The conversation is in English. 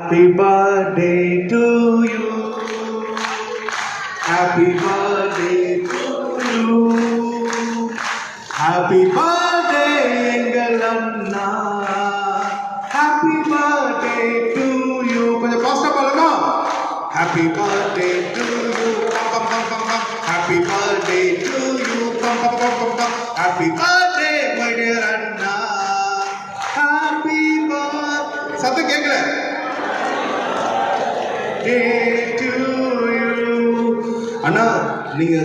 Happy birthday to you. Happy birthday to you. Happy birthday எங்கள் அண்ணா. Happy birthday to you. கொஞ்சம் ஃபாஸ்டா பாருங்க. Happy birthday to you. Happy birthday to you. Happy birthday my dear Anna. Happy birthday. சத்தம் கேட்கல. Day to you. அண்ணா நீங்க